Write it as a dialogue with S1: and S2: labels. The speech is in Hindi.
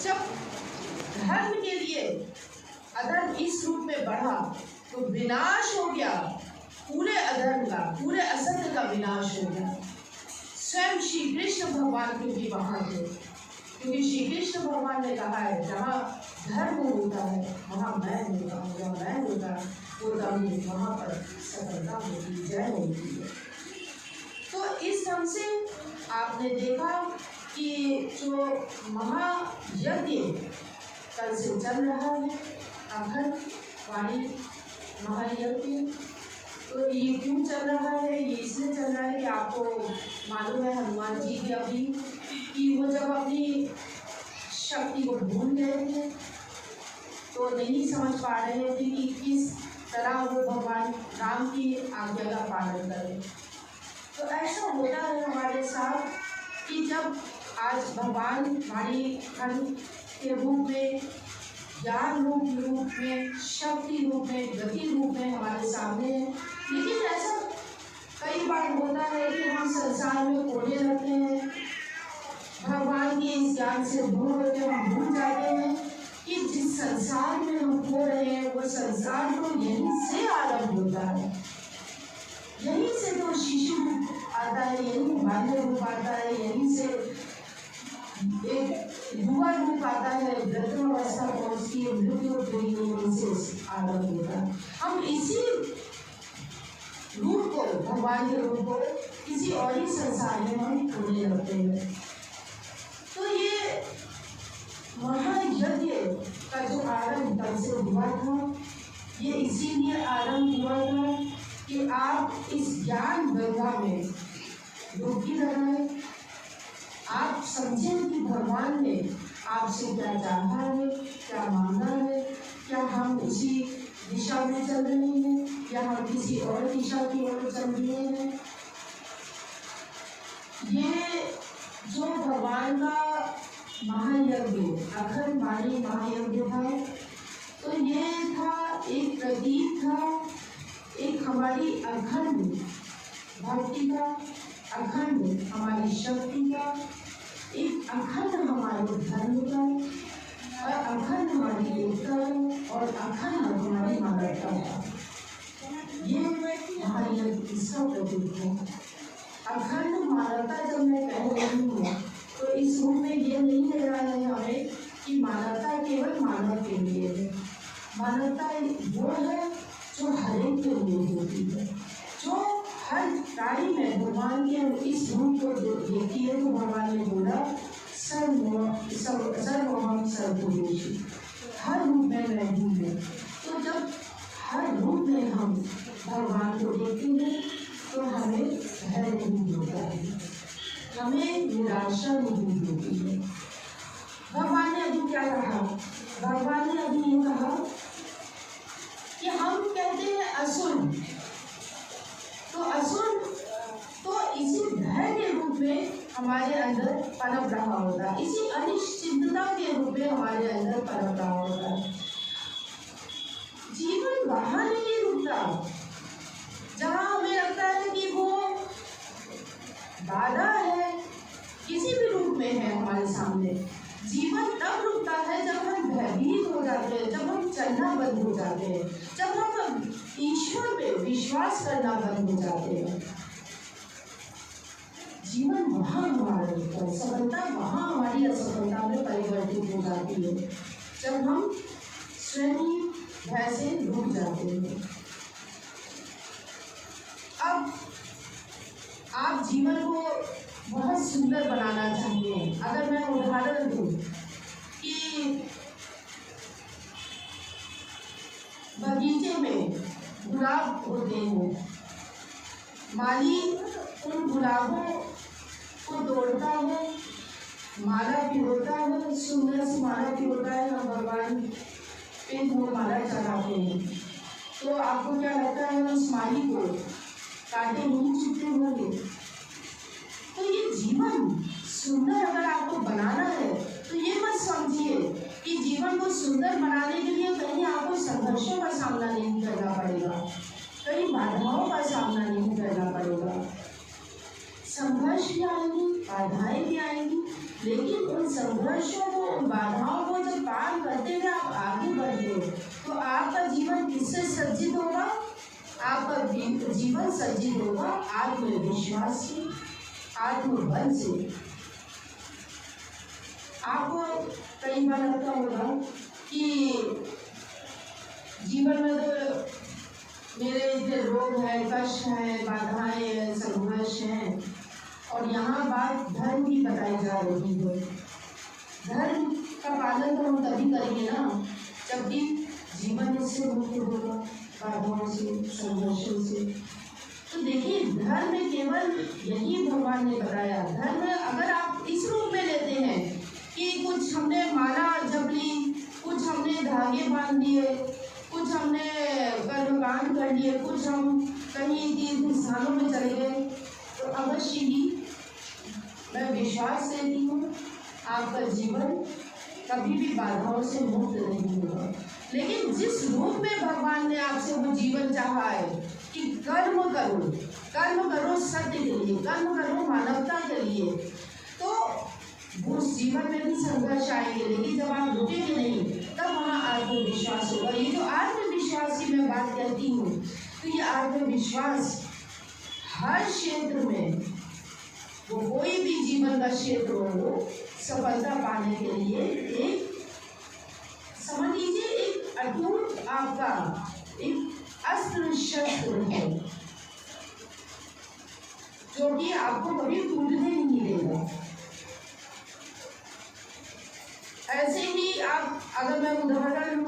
S1: जब धर्म के लिए अधर्म इस रूप में बढ़ा तो विनाश हो गया, पूरे अधर्म का, पूरे असत्य का विनाश हो गया। स्वयं श्री कृष्ण भगवान क्योंकि वहाँ थे, क्योंकि श्री कृष्ण भगवान ने कहा है जहाँ धर्म होता है वहाँ मैं होता हूँ, जहाँ मैं होता हूँ वहाँ पर सफलता होती, जय होती है। तो इस ढंग से आपने देखा कि जो महायज्ञ कल से चल रहा है, अखंड वाणी महायज्ञ, तो ये क्यों चल रहा है? ये इसलिए चल रहा है कि आपको मालूम है हनुमान जी की अभी कि वो जब अपनी शक्ति को भूल गए थे तो नहीं समझ पा रहे थे कि किस तरह वो भगवान राम की आज्ञा का पालन करें। तो ऐसा होता है हमारे साथ कि जब आज भगवान हमारी खंड के रूप में, ज्ञान रूप में, शक्ति रूप में, गति रूप में हमारे सामने है, लेकिन ऐसा कई बार होता है कि हम संसार में खोने लगते हैं, भगवान के इस ज्ञान से दूर होकर हम भूल जाते हैं कि जिस संसार में हम खो रहे हैं वो संसार तो यहीं से आरंभ होता है, यहीं से तो शिशु आता है, यहीं बाल्य रूप आता है, यहीं से एक युवा रूप आता है, वृद्धावस्था पहुंचती है, मृत्यु से आरंभ होता है। हम इसी रूप को, भगवान के रूप को किसी और ही संसार में हम खोने लगते हैं। तो ये महायज्ञ का जो आरंभ कल से हुआ था, ये इसीलिए आरंभ हुआ था कि आप इस ज्ञान गंगा में डुबकी लगाएं, आप समझें कि भगवान ने आपसे क्या चाहा है, क्या मांगा है, क्या हम उसी दिशा में चल रहे हैं या हम किसी और दिशा की ओर चल रहे हैं। ये जो भगवान का महायज्ञ, अखंड वाणी महायज्ञ था, तो ये था एक प्रतीक था, एक हमारी अखंड भक्ति का, अखंड हमारी शक्ति का, एक अखंड हमारे धर्म का, और अखंड हमारी एकता और अखंड हमारी मानवता का। ये महायज्ञ इसका प्रतीक है। अखंड मानवता जब मैं कह रही हूँ तो इस रूप में ये नहीं ले रहा है हमें कि मानवता केवल मानव के लिए है। मानवता वो है जो हर एक के लिए होती है, जो हर प्राणी में भगवान के इस रूप को देखती है। तो भगवान ने बोला सर्वम सर्वभूतेषु, हर रूप में मैं हूँ। तो जब हर रूप में हम भगवान को देखते हैं तो हमें धैर्य नहीं होता है, हमें निराशा नहीं होती है। भगवान ने अभी क्या कहा? भगवान ने अभी ये कहा कि हम कहते हैं असुर, तो असुर तो इसी भय के रूप में हमारे अंदर पनप रहा होता है, इसी अनिश्चितता के रूप में हमारे अंदर पनप रहा होता है। जीवन वहाँ नहीं रुकता जहाँ हमें लगता है कि वो बाधा है, किसी भी रूप में है हमारे सामने। जीवन तब रुकता है जब हम भयभीत हो जाते हैं, जब हम चलना बंद हो जाते हैं, जब हम ईश्वर पे विश्वास करना बंद हो जाते हैं। जीवन वहाँ हमारा रुकता है, सफलता वहाँ हमारी असफलता में परिवर्तित हो जाती है जब हम स्वयं ही भय से रुक जाते हैं। अब आप जीवन को बहुत सुंदर बनाना चाहते हैं। अगर मैं उदाहरण दूं कि बगीचे में गुलाब होते हैं, माली उन गुलाबों को तोड़ता है, माला पिरोता है, सुंदर सी माला पिरोता है, हम भगवान पे वो माला चढ़ाते हैं। तो आपको क्या लगता है उस माली को कांटे नहीं चुभते होंगे? तो ये जीवन सुंदर अगर आपको बनाना है तो ये मत समझिए कि जीवन को सुंदर बनाने के लिए कहीं आपको संघर्षों का सामना नहीं करना पड़ेगा, कई बाधाओं का सामना नहीं करना पड़ेगा। संघर्ष भी आएंगी, बाधाएं भी आएंगी, लेकिन उन संघर्षों को, उन बाधाओं आत्मविश्वास से, आत्मबल से। आपको कई बार लगता होगा कि जीवन में तो मेरे इतने रोग है, कष्ट है, बाधाएं हैं, संघर्ष हैं, और यहाँ बात धर्म की बताई जा रही है। धर्म का पालन तो हम तभी करेंगे ना जबकि जीवन इससे मुक्त होगा, बाधाओं से, संघर्षों से। तो देखिए, धर्म में केवल यही भगवान ने बताया। धर्म अगर आप इस रूप में लेते हैं कि कुछ हमने माला जप ली, कुछ हमने धागे बांध दिए, कुछ हमने कर्मकांड कर लिए, कुछ हम कहीं तीर्थ स्थानों में चले गए, तो अवश्य ही मैं विश्वास देती हूँ आपका जीवन कभी भी बाधाओं से मुक्त नहीं होगा। लेकिन जिस रूप में भगवान ने आपसे वो जीवन चाहा है कि कर्म करो सत्य के लिए, कर्म करो मानवता के लिए, तो उस जीवन में भी संघर्ष आएंगे, लेकिन जब आप रुकेंगे नहीं तब वहाँ आत्मविश्वास होगा। ये जो आत्मविश्वास की मैं बात कहती हूँ, तो ये आत्मविश्वास हर क्षेत्र में, वो कोई भी जीवन का क्षेत्र हो, सफलता पाने के लिए एक, समझ लीजिए, एक अटूट आपका एक अस्त्र शस्त्र है जो कि आपको कभी टूटने नहीं देगा। ऐसे ही आप, अगर मैं उदाहरण